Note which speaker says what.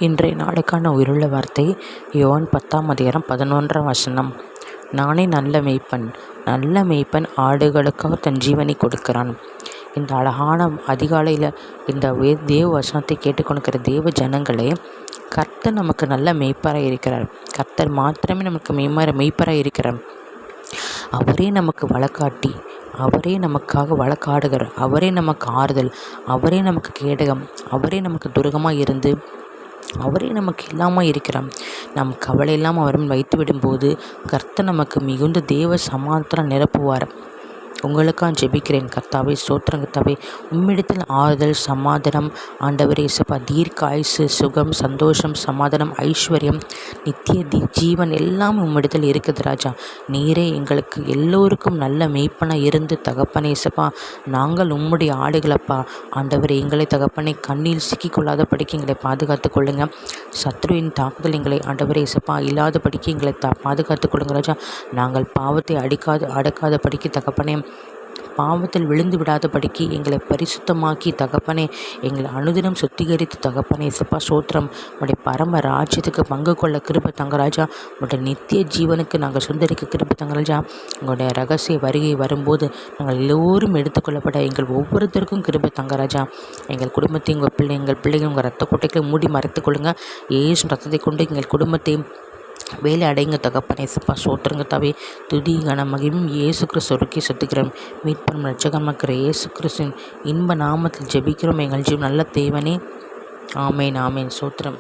Speaker 1: இன்றைய நாளுக்கான உயிருள்ள வார்த்தை யோவான் 10:11. நானே நல்ல மேய்ப்பன் ஆடுகளுக்காக தன் ஜீவனை கொடுக்கிறான். இந்த அழகான அதிகாலையில் இந்த தேவ வசனத்தை கேட்டுக்கொண்டிருக்கிற தேவ ஜனங்களே, கர்த்தர் நமக்கு நல்ல மேய்ப்பராக இருக்கிறார். கர்த்தர் மாத்திரமே நமக்கு மெய்ப்பராக இருக்கிறார். அவரே நமக்கு வழக்காட்டி, அவரே நமக்காக வழக்காடுகிறார். அவரே நமக்கு ஆறுதல், அவரே நமக்கு கேடகம், அவரே நமக்கு துருகமாக இருந்து அவரே நமக்கு எல்லாமே இருக்கிறார். நம் கவலை இல்லாமல் அவரிடம் வைத்து விடும்போது கர்த்தர் நமக்கு மிகுந்த தேவ சமாதானம் நிரப்புவார். உங்களுக்காக ஜெபிக்கிறேன். கர்த்தாவே, ஸ்தோத்திரம் கர்த்தாவே, உம்மிடத்தில் ஆறுதல், சமாதானம், ஆண்டவரே இயேசுப்பா, தீர்க்காயுசு, சுகம், சந்தோஷம், சமாதானம், ஐஸ்வர்யம், நித்திய ஜீவன் எல்லாம் உம்மிடத்தில் இருக்குது ராஜா. நீரே எங்களுக்கு எல்லோருக்கும் நல்ல மெய்ப்பனாக இருந்து தகப்பனே இயேசுப்பா, நாங்கள் உம்முடைய ஆடுகளப்பா. ஆண்டவரே, எங்களை தகப்பனை கண்ணில் சிக்கிக்கொள்ளாதபடிக்கு எங்களை பாதுகாத்து கொள்ளுங்க. சத்ருவின் தாக்குதல் எங்களை ஆண்டவரே இயேசுப்பா இல்லாதபடிக்கு எங்களை பாதுகாத்து கொள்ளுங்க ராஜா. நாங்கள் பாவத்தை அடக்காதபடிக்கு தகப்பனே, பாவத்தில் விழுந்து விடாதபடிக்கு எங்களை பரிசுத்தமாக்கி தகப்பனே, எங்களை அனுதினம் சுத்திகரித்து தகப்பனே இயேசுப்பா சோத்திரம். உடைய பரம ராஜ்யத்துக்கு பங்கு கொள்ள கிருபை தங்கராஜா. உடைய நித்திய ஜீவனுக்கு நாங்கள் சுந்தரிக்க கிருபை தங்கராஜா. உங்களுடைய ரகசிய வருகை வரும்போது நாங்கள் எல்லோரும் எடுத்துக்கொள்ளப்பட எங்கள் ஒவ்வொருத்தருக்கும் கிருபை தங்கராஜா. எங்கள் குடும்பத்தை எங்கள் பிள்ளைகள் உங்கள் ரத்த கொட்டைகளை மூடி மறைத்து கொள்ளுங்க. ஏசு ரத்தத்தை கொண்டு எங்கள் குடும்பத்தை வேலை அடைங்க தகப்பனே இயேசுப்பா சோத்திரங்க தாவே. துதி கன மகிமும் இயேசு கிறிஸ்துவுக்கே செலுத்துகிறோம். மீட்பரும் இரட்சகருமாகிற இயேசு கிறிஸ்துவின் இன்ப நாமத்தில் ஜெபிக்கிறோம் எங்கள் ஜீவன் நல்ல தேவனே. ஆமேன் ஆமேன். சோத்திரம்.